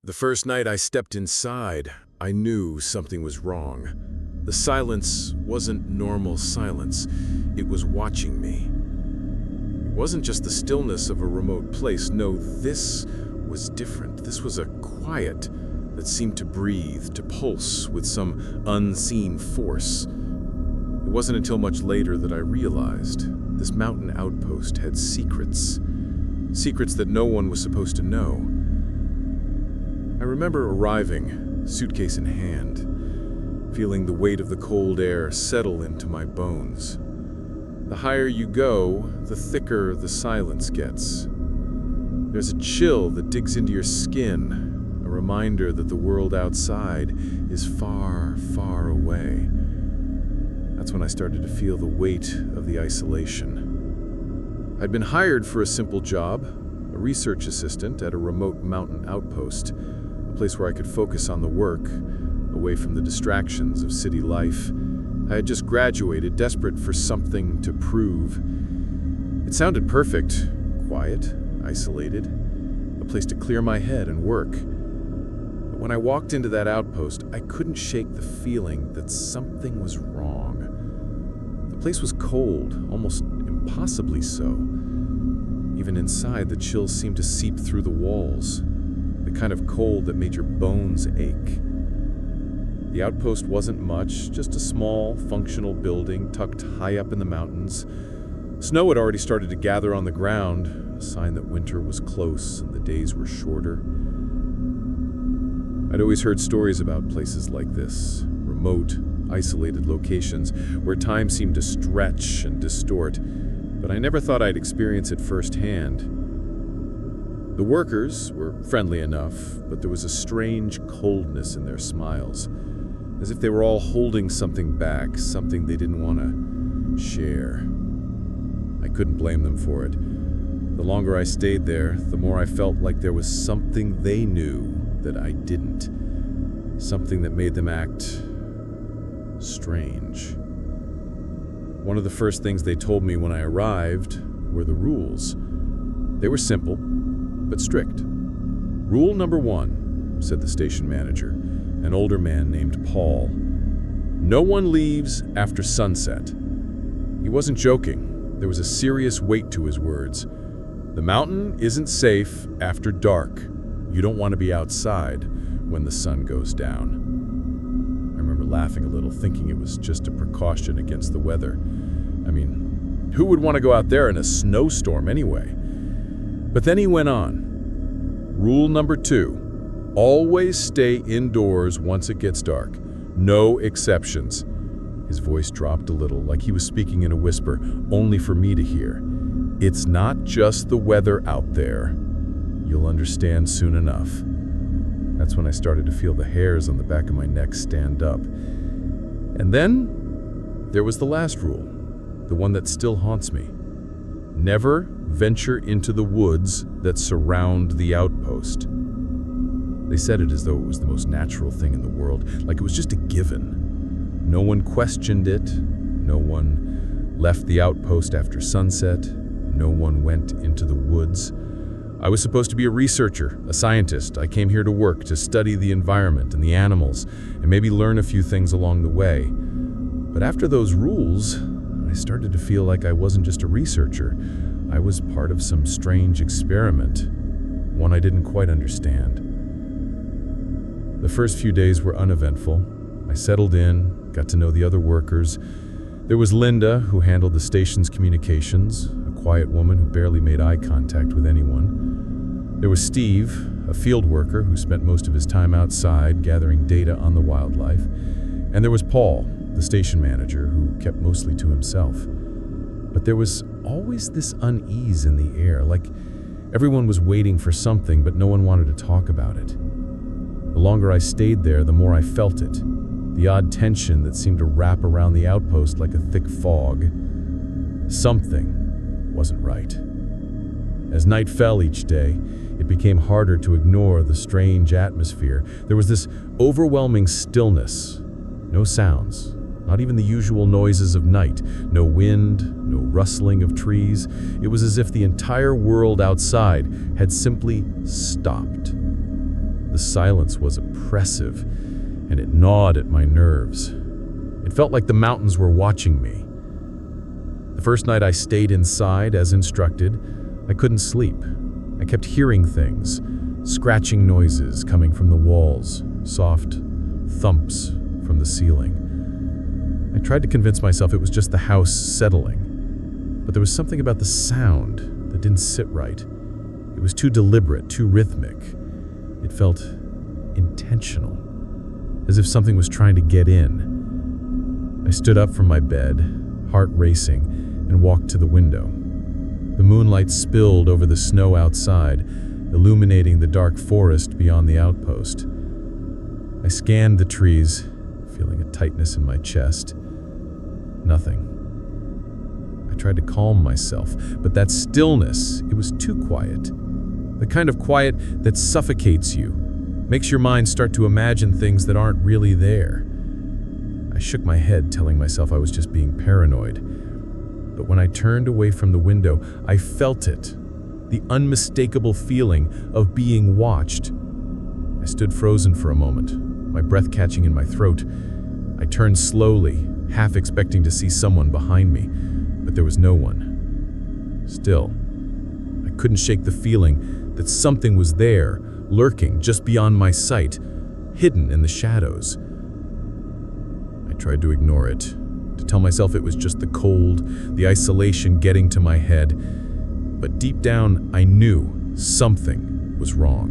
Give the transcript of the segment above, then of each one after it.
The first night I stepped inside, I knew something was wrong. The silence wasn't normal silence. It was watching me. It wasn't just the stillness of a remote place. No, this was different. This was a quiet that seemed to breathe, to pulse with some unseen force. It wasn't until much later that I realized this mountain outpost had secrets. Secrets that no one was supposed to know. I remember arriving, suitcase in hand, feeling the weight of the cold air settle into my bones. The higher you go, the thicker the silence gets. There's a chill that digs into your skin, a reminder that the world outside is far, far away. That's when I started to feel the weight of the isolation. I'd been hired for a simple job, a research assistant at a remote mountain outpost, a place where I could focus on the work, away from the distractions of city life. I had just graduated, desperate for something to prove. It sounded perfect, quiet, isolated, a place to clear my head and work. But when I walked into that outpost, I couldn't shake the feeling that something was wrong. The place was cold, almost impossibly so. Even inside, the chills seemed to seep through the walls, the kind of cold that made your bones ache. The outpost wasn't much, just a small, functional building tucked high up in the mountains. Snow had already started to gather on the ground, a sign that winter was close and the days were shorter. I'd always heard stories about places like this, remote, isolated locations where time seemed to stretch and distort, but I never thought I'd experience it firsthand. The workers were friendly enough, but there was a strange coldness in their smiles, as if they were all holding something back, something they didn't want to share. I couldn't blame them for it. The longer I stayed there, the more I felt like there was something they knew that I didn't. Something that made them act strange. One of the first things they told me when I arrived were the rules. They were simple, but strict. Rule number 1, said the station manager, an older man named Paul. No one leaves after sunset. He wasn't joking. There was a serious weight to his words. The mountain isn't safe after dark. You don't want to be outside when the sun goes down. I remember laughing a little, thinking it was just a precaution against the weather. I mean, who would want to go out there in a snowstorm anyway? But then he went on. Rule number 2, always stay indoors once it gets dark. No exceptions. His voice dropped a little, like he was speaking in a whisper, only for me to hear. It's not just the weather out there. You'll understand soon enough. That's when I started to feel the hairs on the back of my neck stand up. And then there was the last rule, the one that still haunts me. Never venture into the woods that surround the outpost. They said it as though it was the most natural thing in the world, like it was just a given. No one questioned it. No one left the outpost after sunset. No one went into the woods. I was supposed to be a researcher, a scientist. I came here to work, to study the environment and the animals, and maybe learn a few things along the way. But after those rules, I started to feel like I wasn't just a researcher. I was part of some strange experiment, one I didn't quite understand. The first few days were uneventful. I settled in, got to know the other workers. There was Linda, who handled the station's communications, a quiet woman who barely made eye contact with anyone. There was Steve, a field worker who spent most of his time outside gathering data on the wildlife. And there was Paul, the station manager, who kept mostly to himself. But there was always this unease in the air, like everyone was waiting for something, but no one wanted to talk about it. The longer I stayed there, the more I felt it. The odd tension that seemed to wrap around the outpost like a thick fog. Something wasn't right. As night fell each day, it became harder to ignore the strange atmosphere. There was this overwhelming stillness. No sounds, not even the usual noises of night. No wind, no rustling of trees. It was as if the entire world outside had simply stopped. The silence was oppressive, and it gnawed at my nerves. It felt like the mountains were watching me. The first night I stayed inside, as instructed, I couldn't sleep. I kept hearing things, scratching noises coming from the walls, soft thumps from the ceiling. I tried to convince myself it was just the house settling, but there was something about the sound that didn't sit right. It was too deliberate, too rhythmic. It felt intentional, as if something was trying to get in. I stood up from my bed, heart racing, and walked to the window. The moonlight spilled over the snow outside, illuminating the dark forest beyond the outpost. I scanned the trees, feeling a tightness in my chest. Nothing. I tried to calm myself, but that stillness, it was too quiet. The kind of quiet that suffocates you, makes your mind start to imagine things that aren't really there. I shook my head, telling myself I was just being paranoid. But when I turned away from the window, I felt it, the unmistakable feeling of being watched. I stood frozen for a moment, my breath catching in my throat. I turned slowly, half expecting to see someone behind me, but there was no one. Still, I couldn't shake the feeling that something was there, lurking just beyond my sight, hidden in the shadows. I tried to ignore it, to tell myself it was just the cold, the isolation getting to my head. But deep down, I knew something was wrong.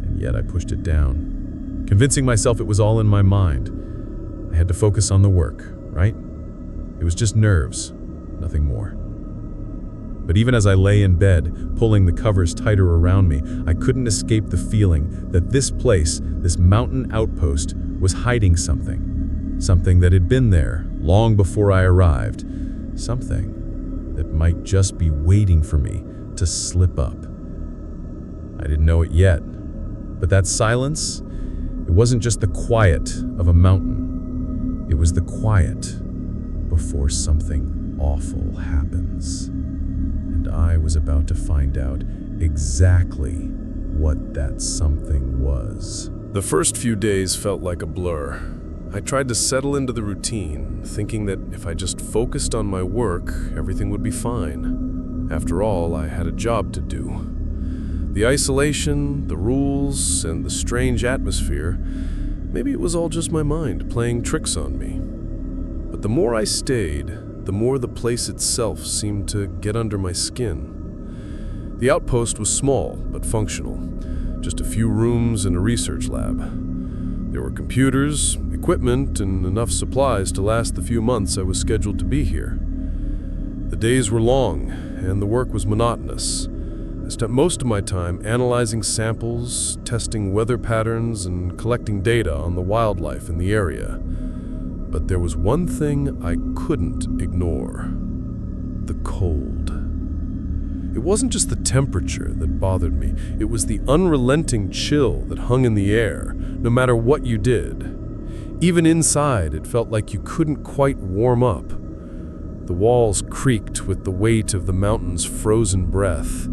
And yet I pushed it down, convincing myself it was all in my mind. I had to focus on the work, right? It was just nerves, nothing more. But even as I lay in bed, pulling the covers tighter around me, I couldn't escape the feeling that this place, this mountain outpost, was hiding something. Something that had been there long before I arrived. Something that might just be waiting for me to slip up. I didn't know it yet, but that silence, it wasn't just the quiet of a mountain. It was the quiet before something awful happens. And I was about to find out exactly what that something was. The first few days felt like a blur. I tried to settle into the routine, thinking that if I just focused on my work, everything would be fine. After all, I had a job to do. The isolation, the rules, and the strange atmosphere, maybe it was all just my mind playing tricks on me. But the more I stayed, the more the place itself seemed to get under my skin. The outpost was small but functional, just a few rooms and a research lab. There were computers, equipment, and enough supplies to last the few months I was scheduled to be here. The days were long, and the work was monotonous. I spent most of my time analyzing samples, testing weather patterns, and collecting data on the wildlife in the area. But there was one thing I couldn't ignore: the cold. It wasn't just the temperature that bothered me, it was the unrelenting chill that hung in the air, no matter what you did. Even inside, it felt like you couldn't quite warm up. The walls creaked with the weight of the mountain's frozen breath.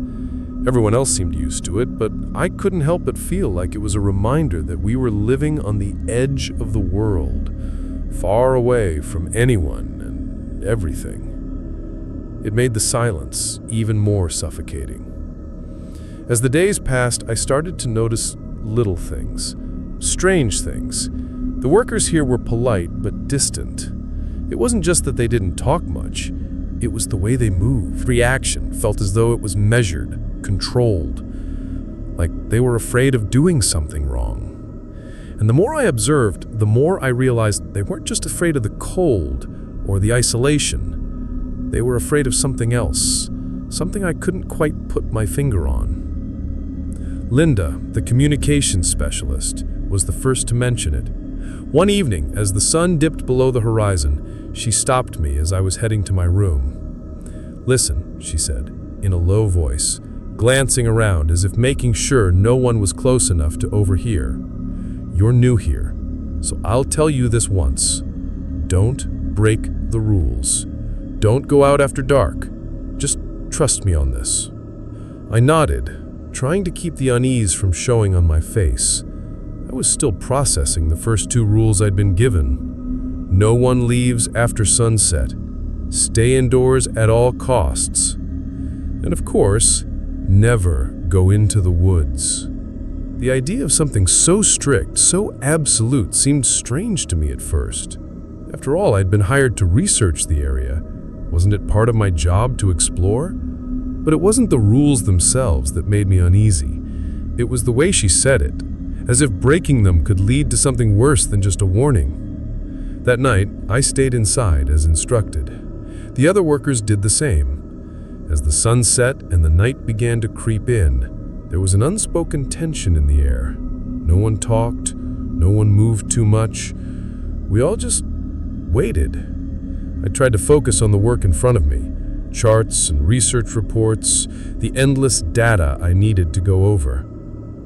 Everyone else seemed used to it, but I couldn't help but feel like it was a reminder that we were living on the edge of the world, far away from anyone and everything. It made the silence even more suffocating. As the days passed, I started to notice little things, strange things. The workers here were polite but distant. It wasn't just that they didn't talk much, it was the way they moved. Reaction felt as though it was measured, controlled, like they were afraid of doing something wrong. And the more I observed, the more I realized they weren't just afraid of the cold or the isolation. They were afraid of something else, something I couldn't quite put my finger on. Linda, the communications specialist, was the first to mention it. One evening, as the sun dipped below the horizon, she stopped me as I was heading to my room. "Listen," she said, in a low voice, glancing around as if making sure no one was close enough to overhear. "You're new here, so I'll tell you this once. Don't break the rules. Don't go out after dark. Just trust me on this." I nodded, trying to keep the unease from showing on my face. I was still processing the first two rules I'd been given. No one leaves after sunset. Stay indoors at all costs. And of course, never go into the woods. The idea of something so strict, so absolute, seemed strange to me at first. After all, I'd been hired to research the area. Wasn't it part of my job to explore? But it wasn't the rules themselves that made me uneasy. It was the way she said it, as if breaking them could lead to something worse than just a warning. That night, I stayed inside as instructed. The other workers did the same. As the sun set and the night began to creep in, there was an unspoken tension in the air. No one talked, no one moved too much. We all just waited. I tried to focus on the work in front of me, charts and research reports, the endless data I needed to go over.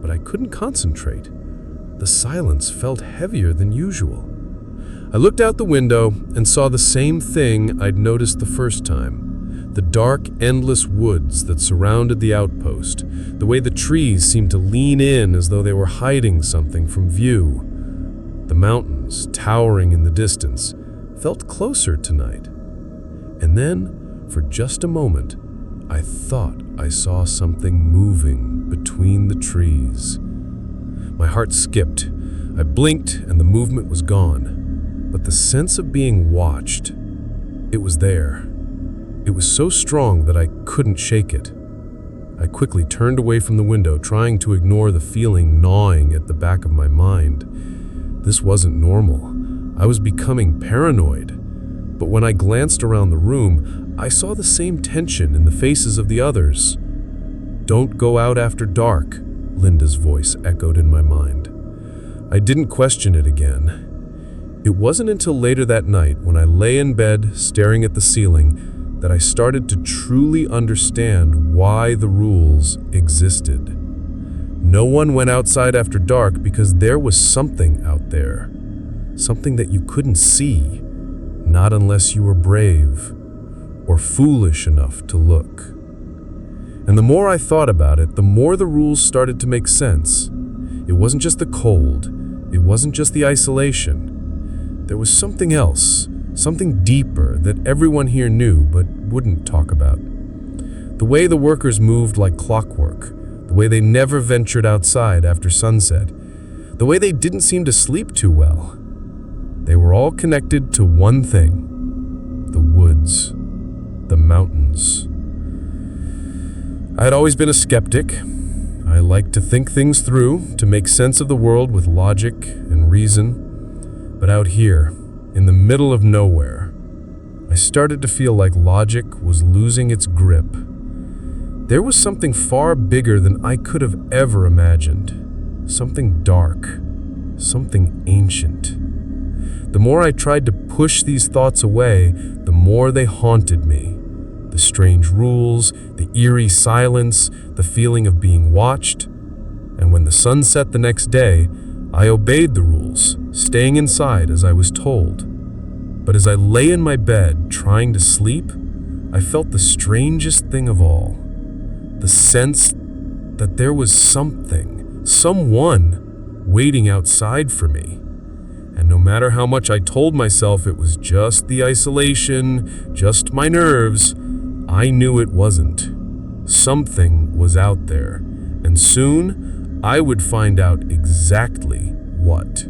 But I couldn't concentrate. The silence felt heavier than usual. I looked out the window and saw the same thing I'd noticed the first time. The dark, endless woods that surrounded the outpost, the way the trees seemed to lean in as though they were hiding something from view. The mountains, towering in the distance, felt closer tonight. And then, for just a moment, I thought I saw something moving between the trees. My heart skipped. I blinked and the movement was gone. But the sense of being watched, it was there. It was so strong that I couldn't shake it. I quickly turned away from the window, trying to ignore the feeling gnawing at the back of my mind. This wasn't normal. I was becoming paranoid. But when I glanced around the room, I saw the same tension in the faces of the others. "Don't go out after dark," Linda's voice echoed in my mind. I didn't question it again. It wasn't until later that night, when I lay in bed staring at the ceiling, that I started to truly understand why the rules existed. No one went outside after dark because there was something out there. Something that you couldn't see, not unless you were brave or foolish enough to look. And the more I thought about it, the more the rules started to make sense. It wasn't just the cold. It wasn't just the isolation. There was something else, something deeper that everyone here knew but wouldn't talk about. The way the workers moved like clockwork, the way they never ventured outside after sunset, the way they didn't seem to sleep too well. They were all connected to one thing: the woods, the mountains. I had always been a skeptic. I liked to think things through, to make sense of the world with logic and reason. But out here, in the middle of nowhere, I started to feel like logic was losing its grip. There was something far bigger than I could have ever imagined. Something dark, something ancient. The more I tried to push these thoughts away, the more they haunted me. The strange rules, the eerie silence, the feeling of being watched. And when the sun set the next day, I obeyed the rules, staying inside as I was told. But as I lay in my bed, trying to sleep, I felt the strangest thing of all. The sense that there was something, someone, waiting outside for me. And no matter how much I told myself it was just the isolation, just my nerves, I knew it wasn't. Something was out there, and soon I would find out exactly what.